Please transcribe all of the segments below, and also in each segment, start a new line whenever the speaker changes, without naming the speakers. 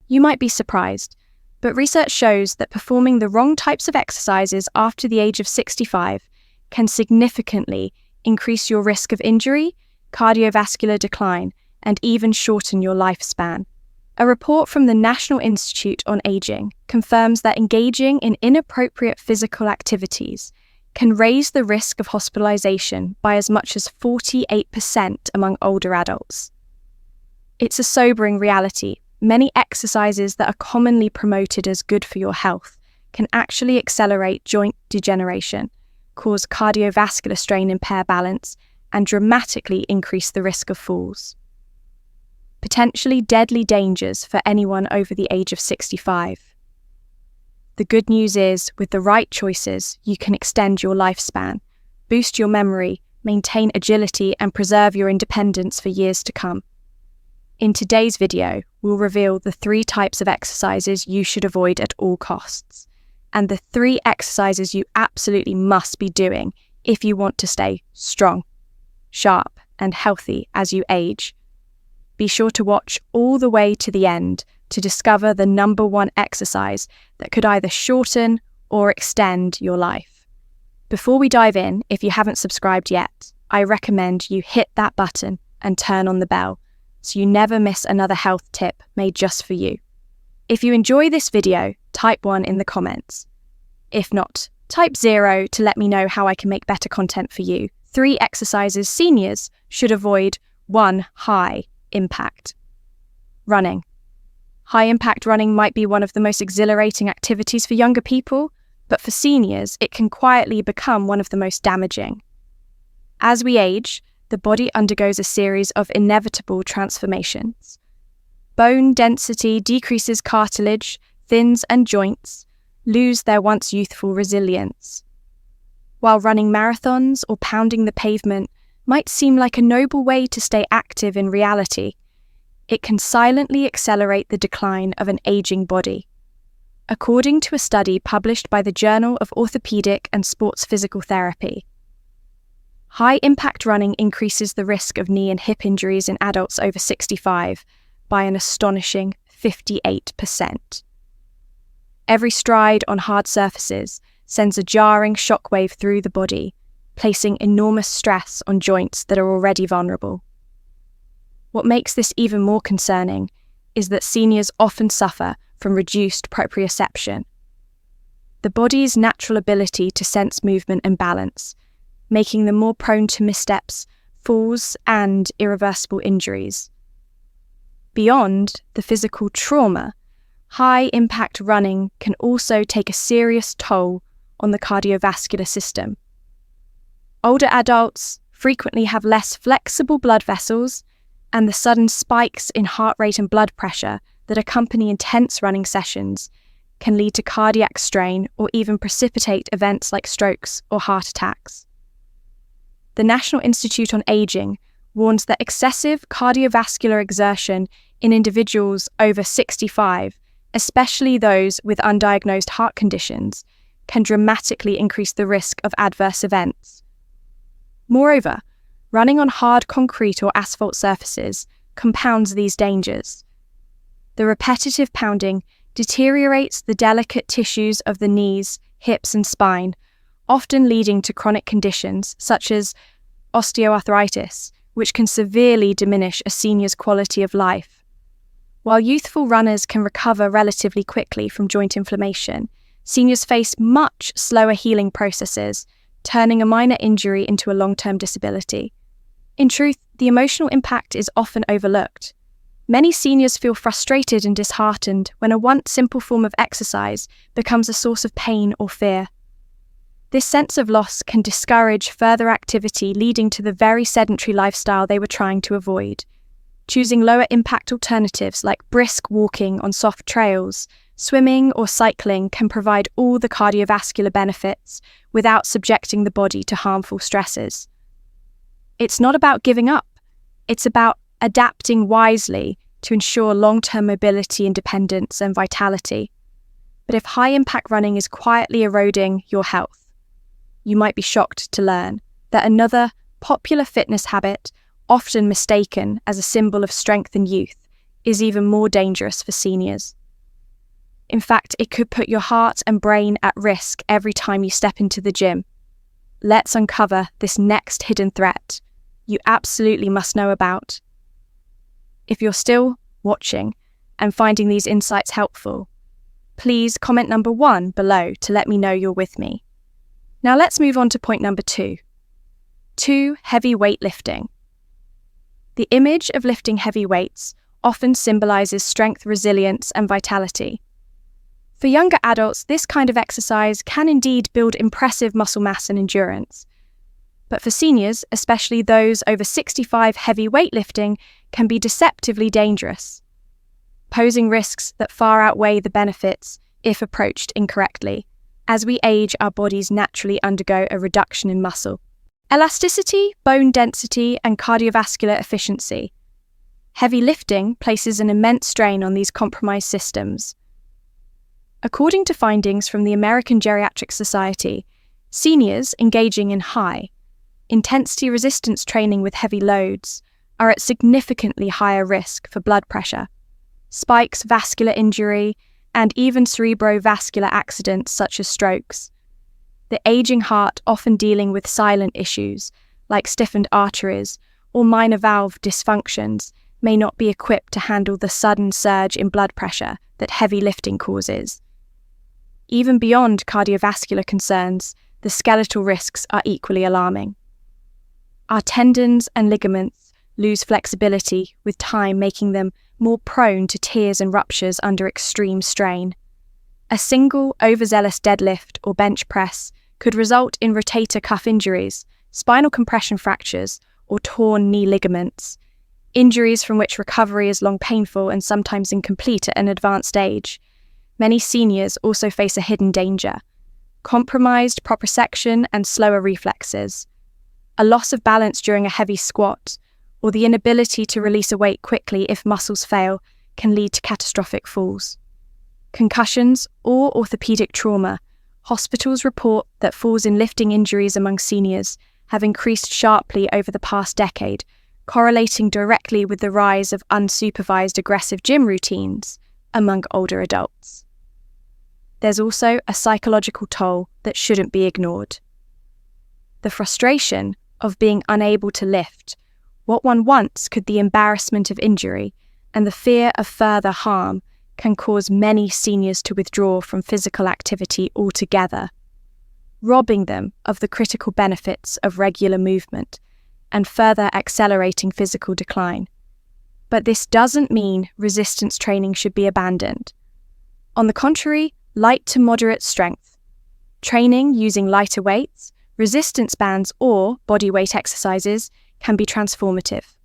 You might be surprised, but research shows that performing the wrong types of exercises after the age of 65 can significantly increase your risk of injury, cardiovascular decline, and even shorten your lifespan. A report from the National Institute on Aging confirms that engaging in inappropriate physical activities can raise the risk of hospitalization by as much as 48% among older adults. It's a sobering reality. Many exercises that are commonly promoted as good for your health can actually accelerate joint degeneration, cause cardiovascular strain, impair balance, and dramatically increase the risk of falls. Potentially deadly dangers for anyone over the age of 65. The good news is, with the right choices, you can extend your lifespan, boost your memory, maintain agility, and preserve your independence for years to come. In today's video, we'll reveal the 3 types of exercises you should avoid at all costs, and the 3 exercises you absolutely must be doing if you want to stay strong, sharp, and healthy as you age. Be sure to watch all the way to the end to discover the number 1 exercise that could either shorten or extend your life. Before we dive in, if you haven't subscribed yet, I recommend you hit that button and turn on the bell so you never miss another health tip made just for you. If you enjoy this video, type 1 in the comments. If not, type 0 to let me know how I can make better content for you. 3 exercises seniors should avoid. 1. High impact. Running. High impact running might be one of the most exhilarating activities for younger people, but for seniors, it can quietly become one of the most damaging. As we age, the body undergoes a series of inevitable transformations. Bone density decreases, cartilage thins, and joints lose their once youthful resilience. While running marathons or pounding the pavement might seem like a noble way to stay active, in reality, it can silently accelerate the decline of an aging body. According to a study published by the Journal of Orthopedic and Sports Physical Therapy, high-impact running increases the risk of knee and hip injuries in adults over 65 by an astonishing 58%. Every stride on hard surfaces sends a jarring shockwave through the body, placing enormous stress on joints that are already vulnerable. What makes this even more concerning is that seniors often suffer from reduced proprioception, the body's natural ability to sense movement and balance, making them more prone to missteps, falls, and irreversible injuries. Beyond the physical trauma, high-impact running can also take a serious toll on the cardiovascular system. Older adults frequently have less flexible blood vessels, and the sudden spikes in heart rate and blood pressure that accompany intense running sessions can lead to cardiac strain or even precipitate events like strokes or heart attacks. The National Institute on Aging warns that excessive cardiovascular exertion in individuals over 65, especially those with undiagnosed heart conditions, can dramatically increase the risk of adverse events. Moreover, running on hard concrete or asphalt surfaces compounds these dangers. The repetitive pounding deteriorates the delicate tissues of the knees, hips, and spine, often leading to chronic conditions such as osteoarthritis, which can severely diminish a senior's quality of life. While youthful runners can recover relatively quickly from joint inflammation, seniors face much slower healing processes, turning a minor injury into a long-term disability. In truth, the emotional impact is often overlooked. Many seniors feel frustrated and disheartened when a once simple form of exercise becomes a source of pain or fear. This sense of loss can discourage further activity, leading to the very sedentary lifestyle they were trying to avoid. Choosing lower-impact alternatives like brisk walking on soft trails, swimming, or cycling can provide all the cardiovascular benefits without subjecting the body to harmful stresses. It's not about giving up. It's about adapting wisely to ensure long-term mobility, independence, and vitality. But if high-impact running is quietly eroding your health, you might be shocked to learn that another popular fitness habit, often mistaken as a symbol of strength and youth, is even more dangerous for seniors. In fact, it could put your heart and brain at risk every time you step into the gym. Let's uncover this next hidden threat you absolutely must know about. If you're still watching and finding these insights helpful, please comment number 1 below to let me know you're with me. Now let's move on to point number 2. Too heavy weightlifting. The image of lifting heavy weights often symbolizes strength, resilience, and vitality. For younger adults, this kind of exercise can indeed build impressive muscle mass and endurance. But for seniors, especially those over 65, heavy weightlifting can be deceptively dangerous, posing risks that far outweigh the benefits if approached incorrectly. As we age, our bodies naturally undergo a reduction in muscle elasticity, bone density, and cardiovascular efficiency. Heavy lifting places an immense strain on these compromised systems. According to findings from the American Geriatric Society, seniors engaging in high-intensity resistance training with heavy loads are at significantly higher risk for blood pressure, spikes, vascular injury, and even cerebrovascular accidents such as strokes. The aging heart, often dealing with silent issues like stiffened arteries or minor valve dysfunctions, may not be equipped to handle the sudden surge in blood pressure that heavy lifting causes. Even beyond cardiovascular concerns, the skeletal risks are equally alarming. Our tendons and ligaments lose flexibility with time, making them more prone to tears and ruptures under extreme strain. A single overzealous deadlift or bench press could result in rotator cuff injuries, spinal compression fractures, or torn knee ligaments, injuries from which recovery is long painful and sometimes incomplete at an advanced age. Many seniors also face a hidden danger: compromised proprioception and slower reflexes, a loss of balance during a heavy squat, or the inability to release a weight quickly if muscles fail can lead to catastrophic falls. Concussions or orthopedic trauma. Hospitals report that falls in lifting injuries among seniors have increased sharply over the past decade, correlating directly with the rise of unsupervised aggressive gym routines among older adults. There's also a psychological toll that shouldn't be ignored. The frustration of being unable to lift what one wants, could the embarrassment of injury, and the fear of further harm can cause many seniors to withdraw from physical activity altogether, robbing them of the critical benefits of regular movement and further accelerating physical decline. But this doesn't mean resistance training should be abandoned. On the contrary, light to moderate strength training using lighter weights, resistance bands, or body weight exercises can be transformative,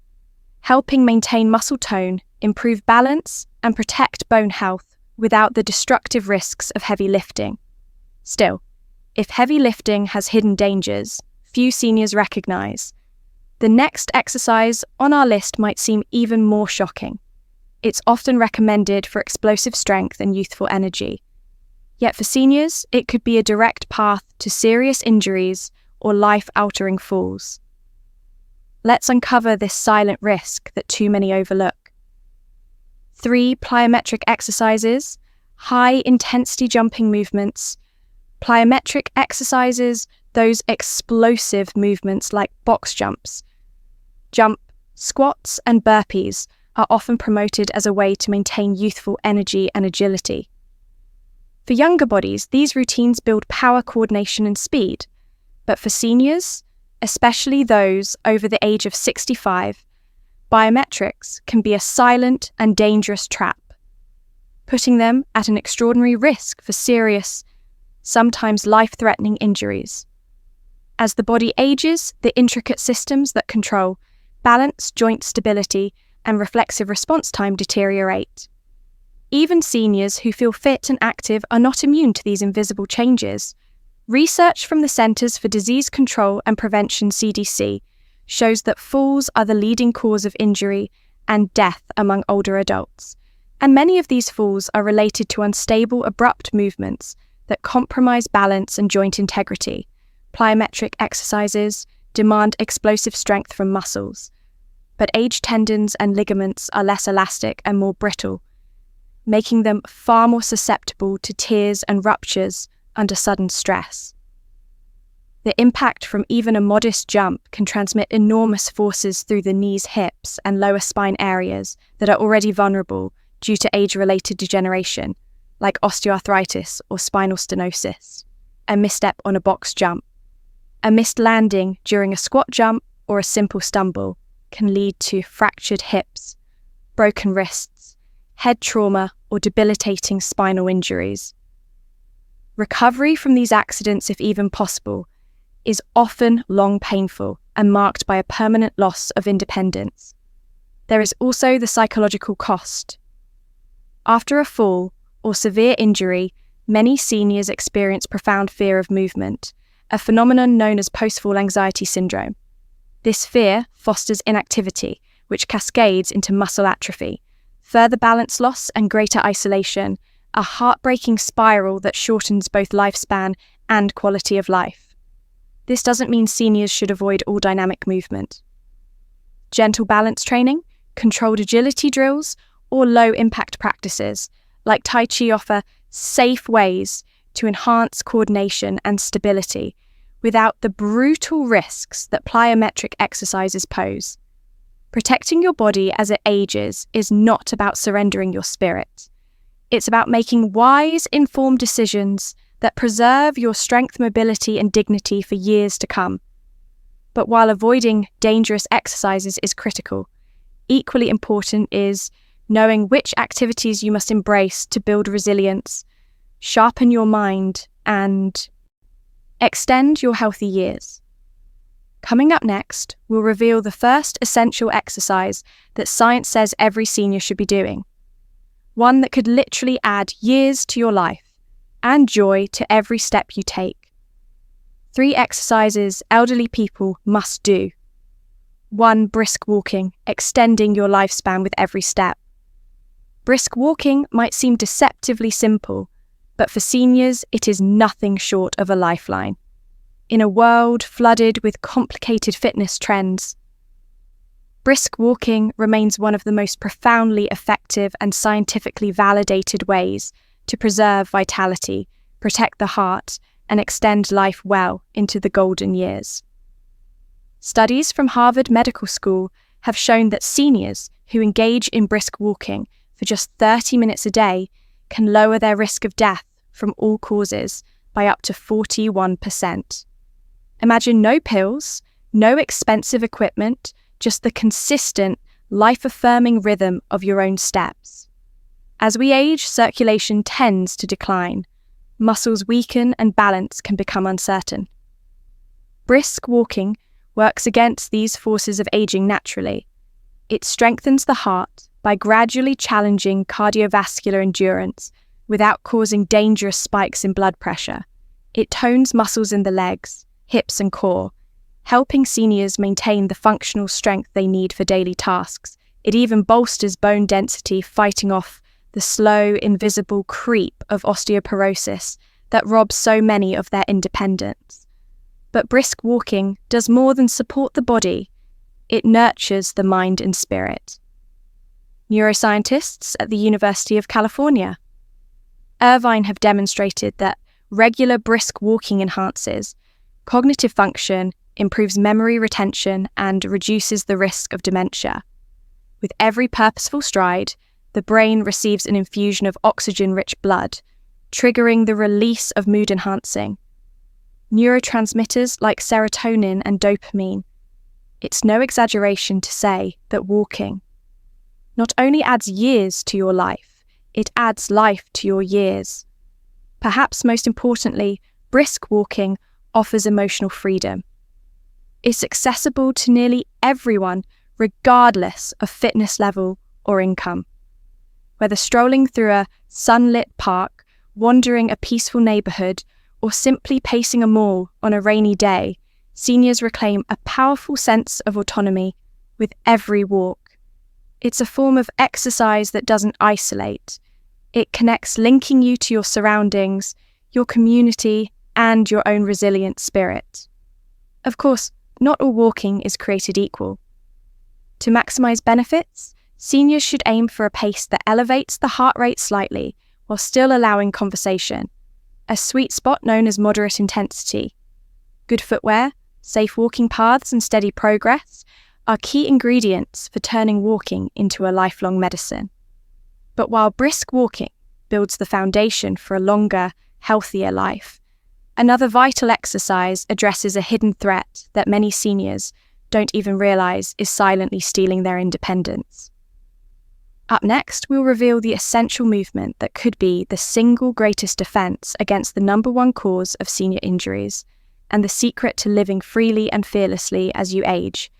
helping maintain muscle tone, improve balance, and protect bone health without the destructive risks of heavy lifting. Still, if heavy lifting has hidden dangers few seniors recognize, the next exercise on our list might seem even more shocking. It's often recommended for explosive strength and youthful energy. Yet for seniors, it could be a direct path to serious injuries or life-altering falls. Let's uncover this silent risk that too many overlook. 3 plyometric exercises, high-intensity jumping movements. Plyometric exercises, those explosive movements like box jumps, jump, squats, and burpees are often promoted as a way to maintain youthful energy and agility. For younger bodies, these routines build power, coordination, and speed. But for seniors, especially those over the age of 65, biometrics can be a silent and dangerous trap, putting them at an extraordinary risk for serious, sometimes life-threatening injuries. As the body ages, the intricate systems that control balance, joint stability, and reflexive response time deteriorate. Even seniors who feel fit and active are not immune to these invisible changes. Research from the Centers for Disease Control and Prevention (CDC) shows that falls are the leading cause of injury and death among older adults, and many of these falls are related to unstable, abrupt movements that compromise balance and joint integrity. Plyometric exercises demand explosive strength from muscles, but aged tendons and ligaments are less elastic and more brittle, making them far more susceptible to tears and ruptures under sudden stress. The impact from even a modest jump can transmit enormous forces through the knees, hips, and lower spine areas that are already vulnerable due to age-related degeneration, like osteoarthritis or spinal stenosis. A misstep on a box jump, a missed landing during a squat jump, or a simple stumble can lead to fractured hips, broken wrists, head trauma, or debilitating spinal injuries. Recovery from these accidents, if even possible, is often long painful and marked by a permanent loss of independence. There is also the psychological cost. After a fall or severe injury, many seniors experience profound fear of movement, a phenomenon known as post-fall anxiety syndrome. This fear fosters inactivity, which cascades into muscle atrophy, further balance loss and greater isolation, a heartbreaking spiral that shortens both lifespan and quality of life. This doesn't mean seniors should avoid all dynamic movement. Gentle balance training, controlled agility drills, or low-impact practices like Tai Chi offer safe ways to enhance coordination and stability without the brutal risks that plyometric exercises pose. Protecting your body as it ages is not about surrendering your spirit. It's about making wise, informed decisions that preserve your strength, mobility, and dignity for years to come. But while avoiding dangerous exercises is critical, equally important is knowing which activities you must embrace to build resilience, sharpen your mind, and extend your healthy years. Coming up next, we'll reveal the first essential exercise that science says every senior should be doing, one that could literally add years to your life and joy to every step you take. 3 exercises elderly people must do. 1. Brisk walking, extending your lifespan with every step. Brisk walking might seem deceptively simple, but for seniors it is nothing short of a lifeline. In a world flooded with complicated fitness trends, brisk walking remains one of the most profoundly effective and scientifically validated ways to preserve vitality, protect the heart, and extend life well into the golden years. Studies from Harvard Medical School have shown that seniors who engage in brisk walking for just 30 minutes a day can lower their risk of death from all causes by up to 41%. Imagine no pills, no expensive equipment, just the consistent, life-affirming rhythm of your own steps. As we age, circulation tends to decline. Muscles weaken and balance can become uncertain. Brisk walking works against these forces of aging naturally. It strengthens the heart by gradually challenging cardiovascular endurance without causing dangerous spikes in blood pressure. It tones muscles in the legs, hips and core, helping seniors maintain the functional strength they need for daily tasks. It even bolsters bone density, fighting off the slow, invisible creep of osteoporosis that robs so many of their independence. But brisk walking does more than support the body. It nurtures the mind and spirit. Neuroscientists at the University of California, Irvine, have demonstrated that regular brisk walking enhances cognitive function, improves memory retention, and reduces the risk of dementia. With every purposeful stride, the brain receives an infusion of oxygen-rich blood, triggering the release of mood-enhancing neurotransmitters like serotonin and dopamine. It's no exaggeration to say that walking not only adds years to your life, it adds life to your years. Perhaps most importantly, brisk walking offers emotional freedom. It's accessible to nearly everyone, regardless of fitness level or income. Whether strolling through a sunlit park, wandering a peaceful neighbourhood, or simply pacing a mall on a rainy day, seniors reclaim a powerful sense of autonomy with every walk. It's a form of exercise that doesn't isolate. It connects, linking you to your surroundings, your community, and your own resilient spirit. Of course, not all walking is created equal. To maximize benefits, seniors should aim for a pace that elevates the heart rate slightly while still allowing conversation, a sweet spot known as moderate intensity. Good footwear, safe walking paths, and steady progress are key ingredients for turning walking into a lifelong medicine. But while brisk walking builds the foundation for a longer, healthier life, another vital exercise addresses a hidden threat that many seniors don't even realize is silently stealing their independence. Up next, we'll reveal the essential movement that could be the single greatest defense against the number one cause of senior injuries and the secret to living freely and fearlessly as you age.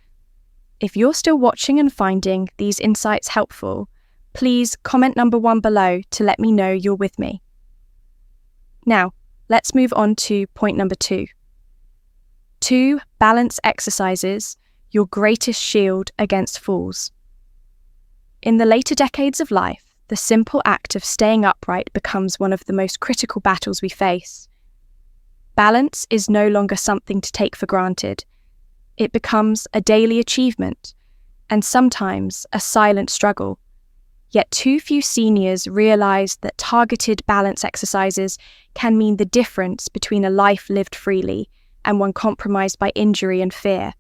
If you're still watching and finding these insights helpful, please comment number 1 below to let me know you're with me. Now, let's move on to point number 2. 2 balance exercises, your greatest shield against falls. In the later decades of life, the simple act of staying upright becomes one of the most critical battles we face. Balance is no longer something to take for granted. It becomes a daily achievement, and sometimes a silent struggle. Yet too few seniors realize that targeted balance exercises can mean the difference between a life lived freely and one compromised by injury and fear.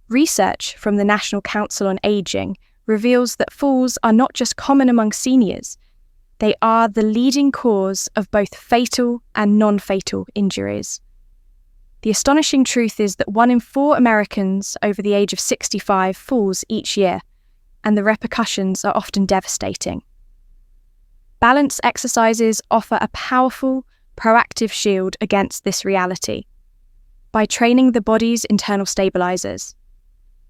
Research from the National Council on Aging reveals that falls are not just common among seniors, they are the leading cause of both fatal and non-fatal injuries. The astonishing truth is that 1 in 4 Americans over the age of 65 falls each year, and the repercussions are often devastating. Balance exercises offer a powerful, proactive shield against this reality by training the body's internal stabilizers.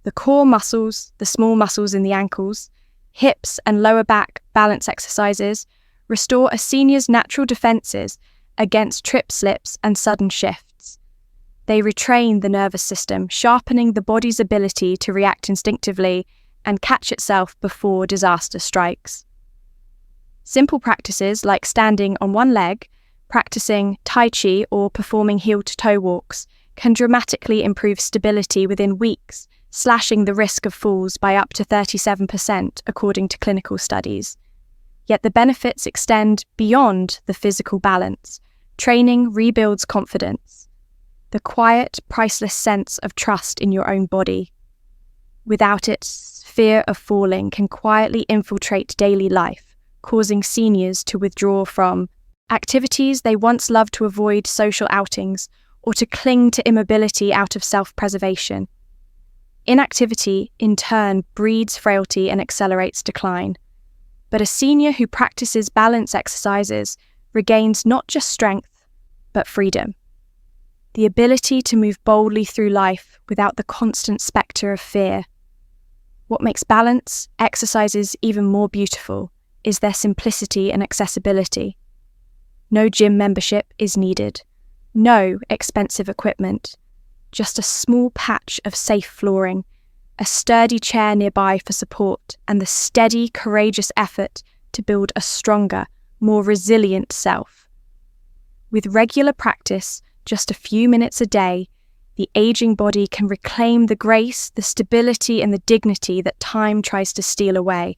The core muscles, the small muscles in the ankles, hips and lower back balance exercises restore a senior's natural defenses against trip slips and sudden shifts. They retrain the nervous system, sharpening the body's ability to react instinctively and catch itself before disaster strikes. Simple practices like standing on one leg, practicing Tai Chi or performing heel-to-toe walks can dramatically improve stability within weeks, slashing the risk of falls by up to 37% according to clinical studies. Yet the benefits extend beyond the physical balance. Training rebuilds confidence, the quiet, priceless sense of trust in your own body. Without it, fear of falling can quietly infiltrate daily life, causing seniors to withdraw from activities they once loved, to avoid social outings, or to cling to immobility out of self-preservation. Inactivity, in turn, breeds frailty and accelerates decline. But a senior who practices balance exercises regains not just strength, but freedom. The ability to move boldly through life without the constant spectre of fear. What makes balance exercises even more beautiful is their simplicity and accessibility. No gym membership is needed. No expensive equipment. Just a small patch of safe flooring, a sturdy chair nearby for support, and the steady, courageous effort to build a stronger, more resilient self. With regular practice, just a few minutes a day, the aging body can reclaim the grace, the stability, and the dignity that time tries to steal away.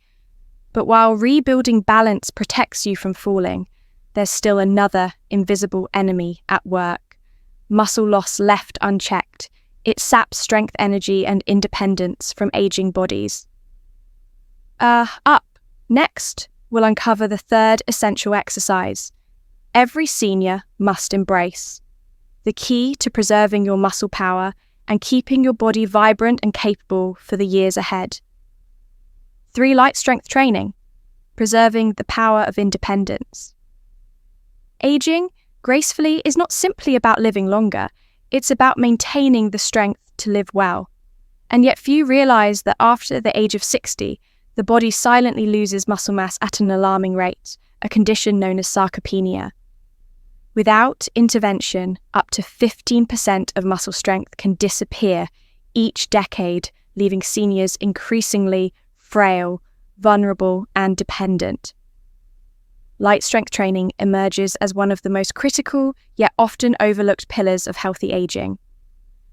But while rebuilding balance protects you from falling, there's still another invisible enemy at work. Muscle loss left unchecked. It saps strength, energy, and independence from aging bodies. Up next, we'll uncover the 3rd essential exercise every senior must embrace. The key to preserving your muscle power and keeping your body vibrant and capable for the years ahead. 3 light strength training, preserving the power of independence. Aging gracefully is not simply about living longer, it's about maintaining the strength to live well. And yet few realize that after the age of 60, the body silently loses muscle mass at an alarming rate, a condition known as sarcopenia. Without intervention, up to 15% of muscle strength can disappear each decade, leaving seniors increasingly frail, vulnerable, and dependent. Light strength training emerges as one of the most critical, yet often overlooked pillars of healthy aging.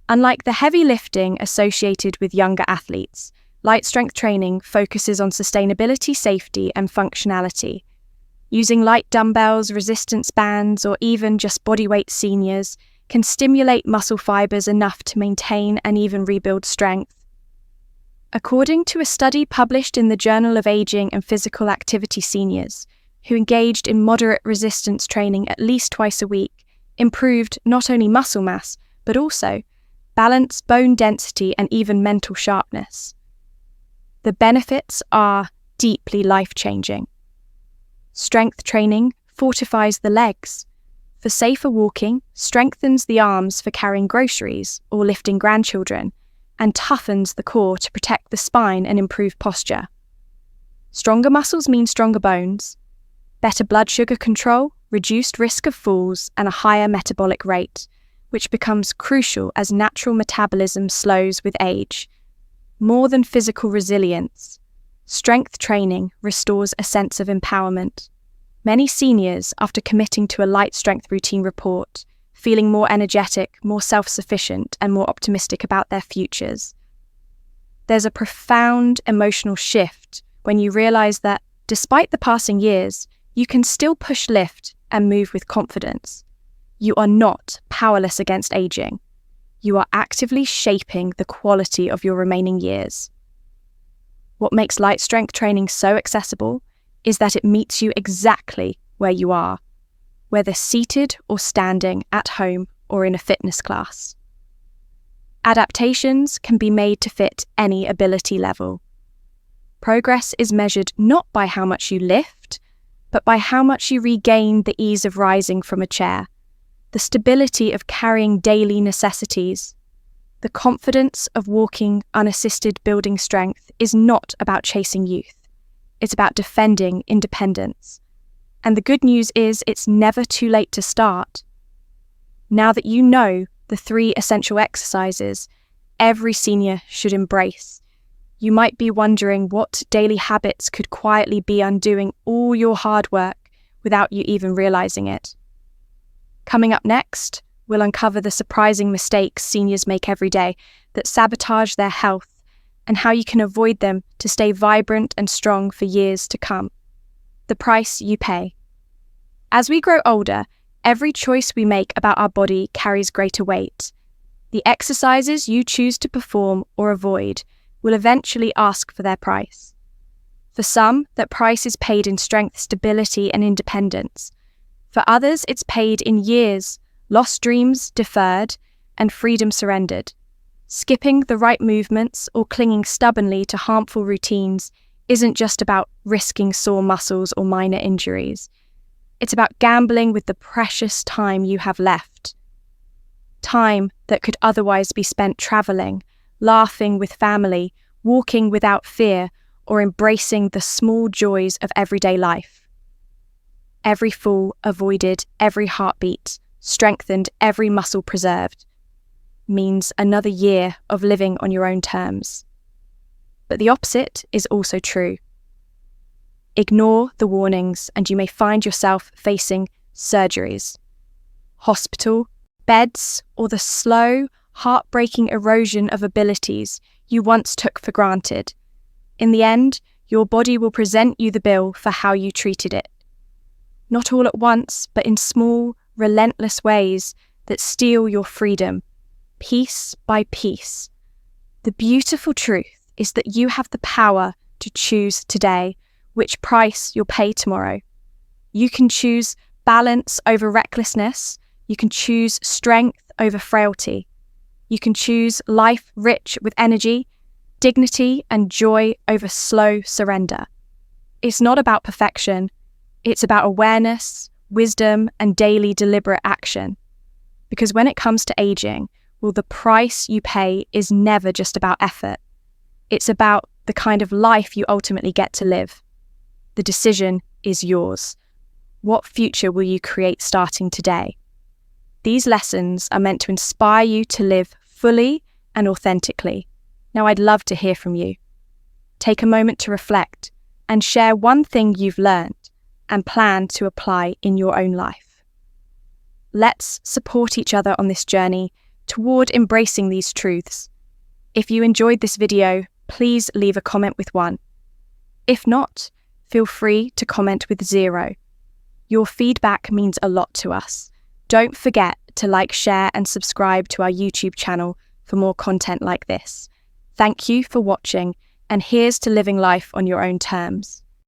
Unlike the heavy lifting associated with younger athletes, light strength training focuses on sustainability, safety, and functionality. Using light dumbbells, resistance bands, or even just bodyweight seniors can stimulate muscle fibers enough to maintain and even rebuild strength. According to a study published in the Journal of Aging and Physical Activity, seniors who engaged in moderate resistance training at least twice a week improved not only muscle mass, but also balance, bone density, and even mental sharpness. The benefits are deeply life-changing. Strength training fortifies the legs for safer walking, strengthens the arms for carrying groceries or lifting grandchildren, and toughens the core to protect the spine and improve posture. Stronger muscles mean stronger bones, better blood sugar control, reduced risk of falls, and a higher metabolic rate, which becomes crucial as natural metabolism slows with age. More than physical resilience, strength training restores a sense of empowerment. Many seniors, after committing to a light strength routine, report feeling more energetic, more self-sufficient, and more optimistic about their futures. There's a profound emotional shift when you realize that, despite the passing years, you can still push, lift, and move with confidence. You are not powerless against aging. You are actively shaping the quality of your remaining years. What makes light strength training so accessible is that it meets you exactly where you are, whether seated or standing, at home or in a fitness class. Adaptations can be made to fit any ability level. Progress is measured not by how much you lift, but by how much you regain the ease of rising from a chair, the stability of carrying daily necessities. The confidence of walking unassisted. Building strength is not about chasing youth. It's about defending independence. And the good news is it's never too late to start. Now that you know the 3 essential exercises every senior should embrace, you might be wondering what daily habits could quietly be undoing all your hard work without you even realizing it. Coming up next, we'll uncover the surprising mistakes seniors make every day that sabotage their health and how you can avoid them to stay vibrant and strong for years to come. The price you pay. As we grow older, every choice we make about our body carries greater weight. The exercises you choose to perform or avoid will eventually ask for their price. For some, that price is paid in strength, stability, and independence. For others, it's paid in years, lost dreams deferred, and freedom surrendered. Skipping the right movements or clinging stubbornly to harmful routines isn't just about risking sore muscles or minor injuries. It's about gambling with the precious time you have left. Time that could otherwise be spent traveling, laughing with family, walking without fear, or embracing the small joys of everyday life. Every fall avoided, every heartbeat strengthened, every muscle preserved, means another year of living on your own terms. But the opposite is also true. Ignore the warnings and you may find yourself facing surgeries, hospital, beds, or the slow, heartbreaking erosion of abilities you once took for granted. In the end, your body will present you the bill for how you treated it. Not all at once, but in small, relentless ways that steal your freedom, piece by piece. The beautiful truth is that you have the power to choose today which price you'll pay tomorrow. You can choose balance over recklessness. You can choose strength over frailty. You can choose life rich with energy, dignity, and joy over slow surrender. It's not about perfection. It's about awareness, wisdom, and daily deliberate action. Because when it comes to aging, well, the price you pay is never just about effort. It's about the kind of life you ultimately get to live. The decision is yours. What future will you create starting today? These lessons are meant to inspire you to live fully and authentically. Now, I'd love to hear from you. Take a moment to reflect and share one thing you've learned and plan to apply in your own life. Let's support each other on this journey toward embracing these truths. If you enjoyed this video, please leave a comment with 1. If not, feel free to comment with 0. Your feedback means a lot to us. Don't forget to like, share, and subscribe to our YouTube channel for more content like this. Thank you for watching, and here's to living life on your own terms.